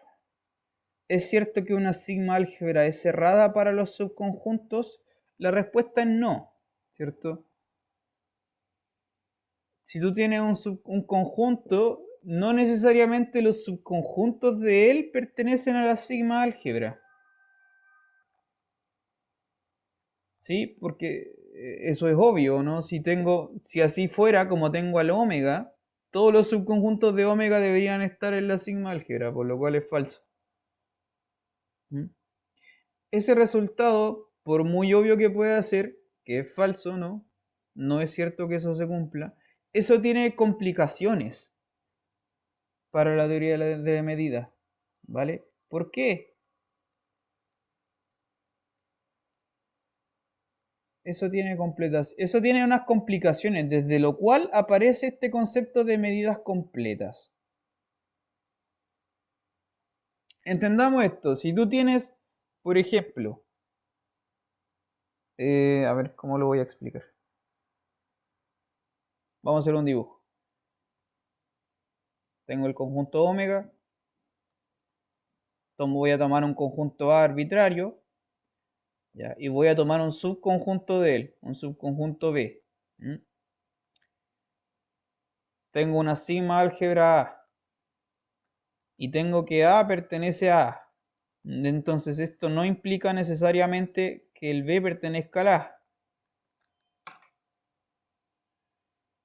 Speaker 1: ¿Es cierto que una sigma álgebra es cerrada para los subconjuntos? La respuesta es no, ¿cierto? Si tú tienes un conjunto, no necesariamente los subconjuntos de él pertenecen a la sigma álgebra. ¿Sí? Porque eso es obvio, ¿no? Si así fuera, como tengo al omega, todos los subconjuntos de omega deberían estar en la sigma álgebra, por lo cual es falso. ¿Mm? Ese resultado, por muy obvio que pueda ser, que es falso, ¿no? No es cierto que eso se cumpla. Eso tiene complicaciones para la teoría de medida, ¿vale? ¿Por qué? Eso tiene unas complicaciones, desde lo cual aparece este concepto de medidas completas. Entendamos esto, si tú tienes, por ejemplo, a ver, ¿cómo lo voy a explicar? Vamos a hacer un dibujo. Tengo el conjunto omega, voy a tomar un conjunto A arbitrario, ¿ya? Y voy a tomar un subconjunto de él, un subconjunto B. ¿Mm? Tengo una sigma álgebra A y tengo que A pertenece a A. Entonces esto no implica necesariamente que el B pertenezca al A.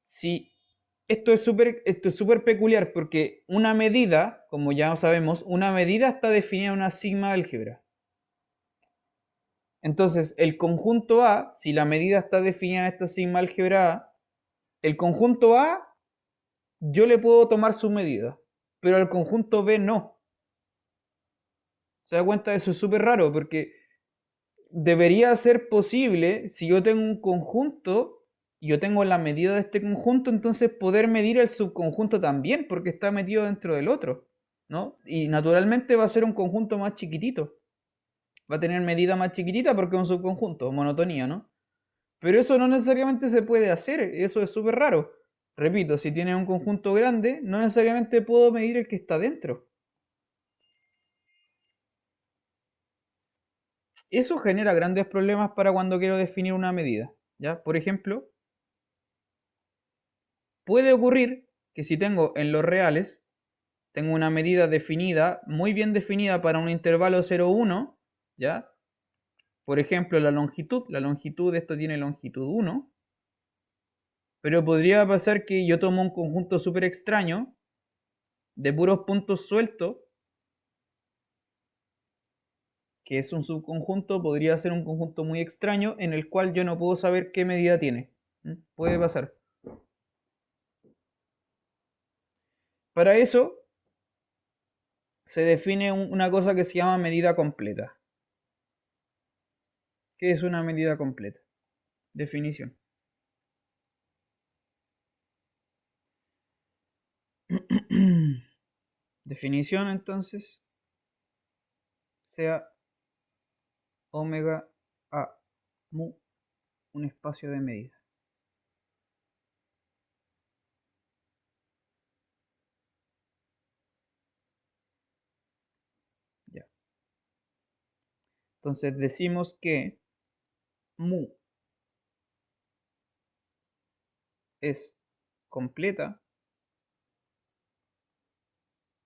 Speaker 1: Si esto es súper peculiar porque una medida, como ya sabemos, una medida está definida en una sigma álgebra. Entonces, el conjunto A, si la medida está definida en esta sigma álgebra A, el conjunto A yo le puedo tomar su medida, pero al conjunto B no. ¿Se da cuenta? Eso es súper raro porque debería ser posible, si yo tengo un conjunto y yo tengo la medida de este conjunto, entonces poder medir el subconjunto también, porque está metido dentro del otro, ¿no? Y naturalmente va a ser un conjunto más chiquitito. Va a tener medida más chiquitita porque es un subconjunto, monotonía, ¿no? Pero eso no necesariamente se puede hacer, eso es súper raro. Repito, si tienes un conjunto grande, no necesariamente puedo medir el que está dentro. Eso genera grandes problemas para cuando quiero definir una medida, ¿ya? Por ejemplo, puede ocurrir que si tengo en los reales, tengo una medida definida, muy bien definida para un intervalo 0,1, ¿ya? Por ejemplo, la longitud de esto tiene longitud 1, pero podría pasar que yo tomo un conjunto súper extraño de puros puntos sueltos, que es un subconjunto, podría ser un conjunto muy extraño en el cual yo no puedo saber qué medida tiene. ¿Mm? Puede pasar. Para eso se define una cosa que se llama medida completa. ¿Qué es una medida completa? Definición. Definición entonces sea omega a mu un espacio de medida. Ya. Entonces decimos que mu es completa.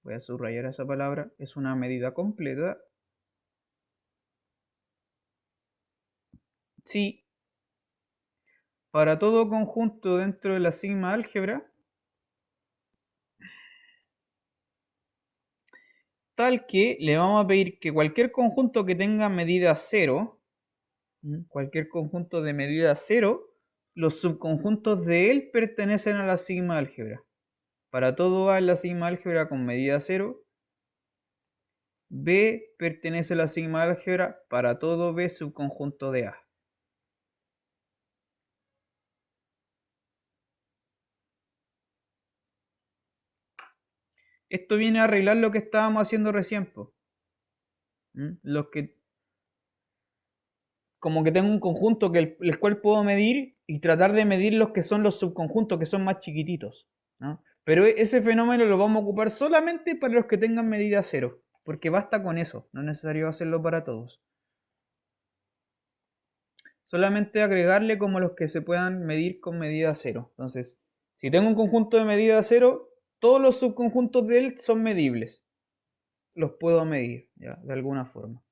Speaker 1: Voy a subrayar esa palabra. Es una medida completa si para todo conjunto dentro de la sigma álgebra tal que le vamos a pedir que cualquier conjunto que tenga medida 0, cualquier conjunto de medida 0, los subconjuntos de él pertenecen a la sigma álgebra. Para todo A en la sigma álgebra con medida 0, B pertenece a la sigma álgebra para todo B subconjunto de A. Esto viene a arreglar lo que estábamos haciendo recién. Los que, como que tengo un conjunto que el cual puedo medir y tratar de medir los que son los subconjuntos, que son más chiquititos, ¿no? Pero ese fenómeno lo vamos a ocupar solamente para los que tengan medida 0, porque basta con eso, no es necesario hacerlo para todos. Solamente agregarle como los que se puedan medir con medida 0. Entonces, si tengo un conjunto de medida 0, todos los subconjuntos de él son medibles. Los puedo medir, ¿ya? De alguna forma.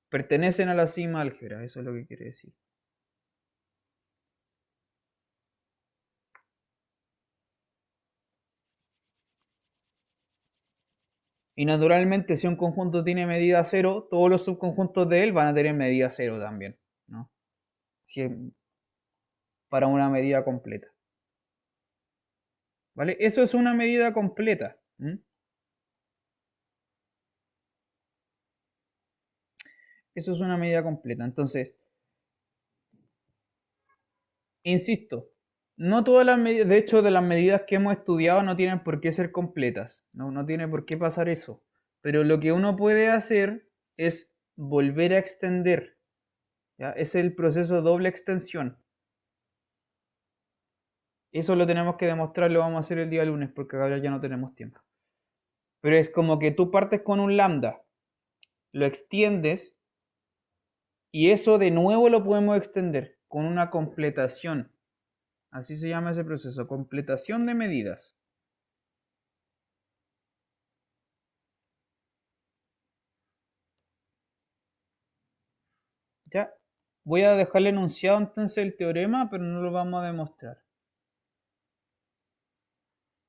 Speaker 1: Pertenecen a la sigma álgebra, eso es lo que quiere decir. Y naturalmente, si un conjunto tiene medida 0, todos los subconjuntos de él van a tener medida 0 también, ¿no? Si es para una medida completa. ¿Vale? Eso es una medida completa. Eso es una medida completa. Entonces, insisto, no todas las medidas, de hecho, de las medidas que hemos estudiado no tienen por qué ser completas, no tiene por qué pasar eso. Pero lo que uno puede hacer es volver a extender, ¿ya? Es el proceso de doble extensión. Eso lo tenemos que demostrar, lo vamos a hacer el día lunes, porque ahora ya no tenemos tiempo. Pero es como que tú partes con un lambda, lo extiendes, y eso de nuevo lo podemos extender con una completación. Así se llama ese proceso, completación de medidas. Ya, voy a dejarle enunciado entonces el teorema, pero no lo vamos a demostrar.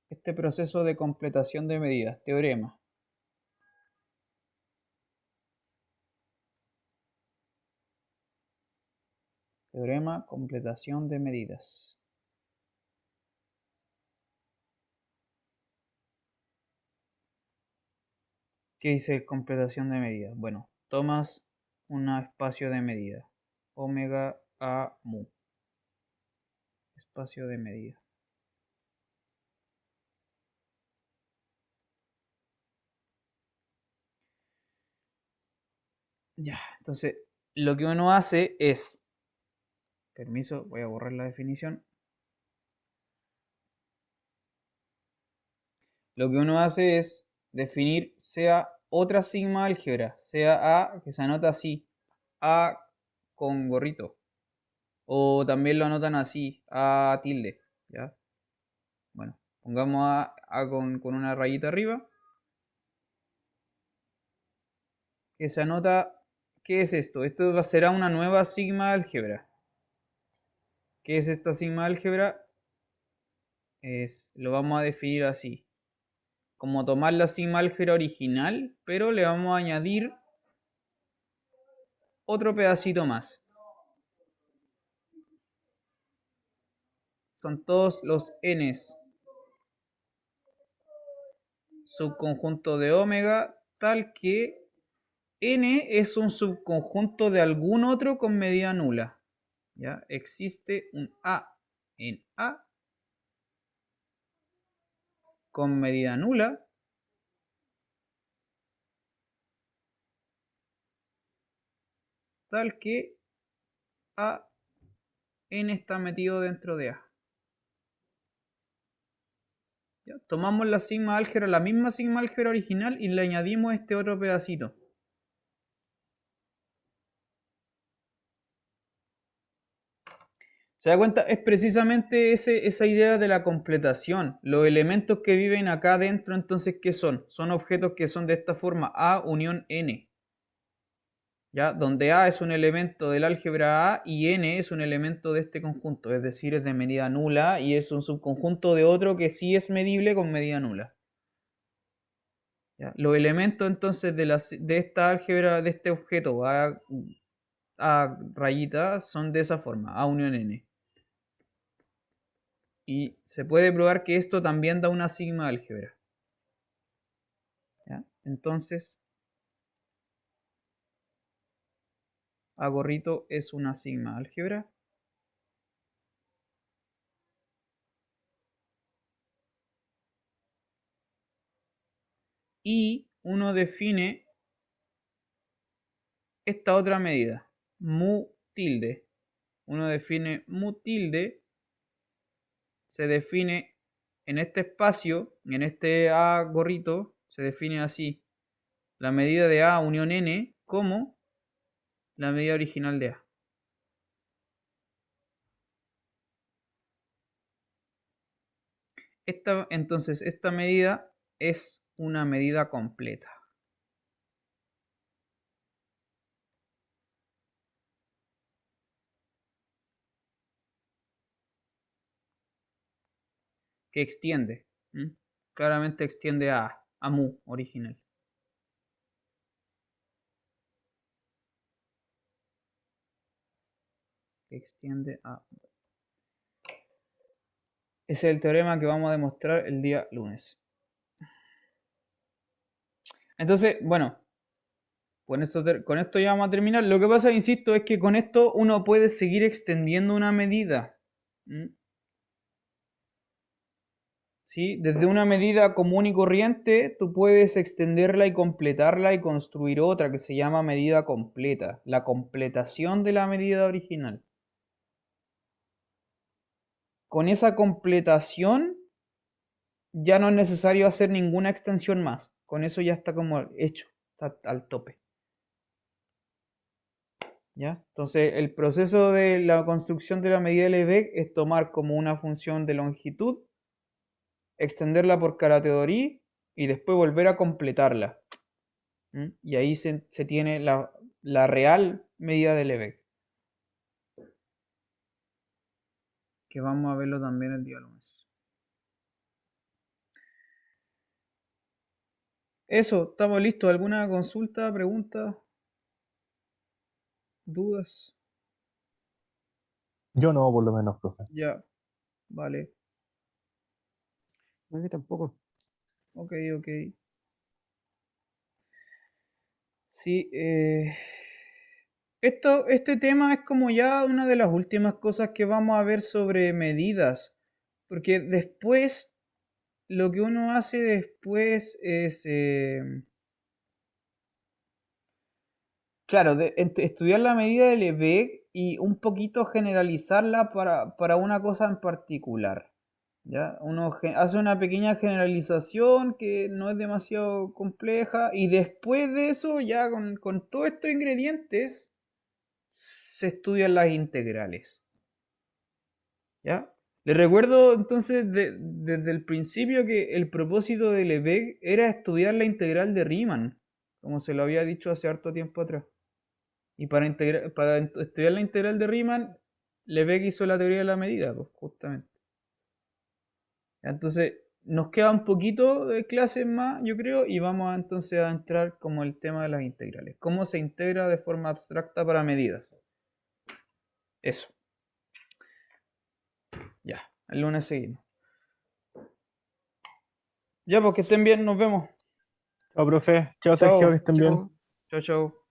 Speaker 1: Este proceso de completación de medidas, teorema. Teorema, completación de medidas. ¿Qué dice completación de medidas? Bueno, tomas un espacio de medida, omega a mu, espacio de medida. Ya, entonces lo que uno hace es, permiso, voy a borrar la definición. Lo que uno hace es definir sea otra sigma álgebra, sea A, que se anota así, A con gorrito, o también lo anotan así, A tilde, ¿ya? Bueno, pongamos A con una rayita arriba, que se anota, ¿qué es esto? Esto será una nueva sigma álgebra. ¿Qué es esta sigma álgebra? Lo vamos a definir así, como tomar la sigma álgebra original, pero le vamos a añadir otro pedacito más. Son todos los n's subconjunto de omega, tal que n es un subconjunto de algún otro con medida nula. ¿Ya? Existe un A en A con medida nula tal que A n está metido dentro de A. ¿Ya? Tomamos la sigma álgebra, la misma sigma álgebra original y le añadimos este otro pedacito. ¿Se da cuenta? Es precisamente esa idea de la completación. Los elementos que viven acá dentro, entonces, ¿qué son? Son objetos que son de esta forma, A unión N. ¿Ya? Donde A es un elemento del álgebra A y N es un elemento de este conjunto, es decir, es de medida nula y es un subconjunto de otro que sí es medible con medida nula. ¿Ya? Los elementos entonces de esta álgebra, de este objeto A rayita, son de esa forma, A unión N. Y se puede probar que esto también da una sigma álgebra. ¿Ya? Entonces, A gorrito es una sigma álgebra. Y uno define esta otra medida, mu tilde. Uno define mu tilde, se define en este espacio, en este A gorrito, se define así. La medida de A unión N como la medida original de A. Entonces, esta medida es una medida completa. Que extiende. Claramente extiende a mu original. Que extiende a. Ese es el teorema que vamos a demostrar el día lunes. Entonces, bueno, con esto ya vamos a terminar. Lo que pasa, insisto, es que con esto uno puede seguir extendiendo una medida. ¿Sí? Desde una medida común y corriente, tú puedes extenderla y completarla y construir otra que se llama medida completa. La completación de la medida original. Con esa completación ya no es necesario hacer ninguna extensión más. Con eso ya está como hecho, está al tope. ¿Ya? Entonces, el proceso de la construcción de la medida de Lebesgue es tomar como una función de longitud, extenderla por Carathéodory y después volver a completarla. Y ahí se tiene la real medida de Lebesgue. Que vamos a verlo también el día lunes. Eso, estamos listos. ¿Alguna consulta, pregunta, dudas?
Speaker 2: Yo no, por lo menos, profe.
Speaker 1: Ya, vale.
Speaker 3: No, yo tampoco.
Speaker 1: Ok. Sí, este tema es como ya una de las últimas cosas que vamos a ver sobre medidas, porque después, lo que uno hace después es, claro, estudiar la medida de Lebesgue y un poquito generalizarla para una cosa en particular. ¿Ya? Uno hace una pequeña generalización que no es demasiado compleja y después de eso, ya con todos estos ingredientes, se estudian las integrales. ¿Ya? Les recuerdo entonces desde el principio que el propósito de Lebesgue era estudiar la integral de Riemann, como se lo había dicho hace harto tiempo atrás. Y para estudiar la integral de Riemann, Lebesgue hizo la teoría de la medida, pues, justamente. Entonces, nos queda un poquito de clases más, yo creo, y vamos entonces a entrar como el tema de las integrales. ¿Cómo se integra de forma abstracta para medidas? Eso. Ya, el lunes seguimos. Ya, pues que estén bien, nos vemos.
Speaker 2: Chao, profe. Chao, Sergio, que estén bien.
Speaker 1: Chao. Chao.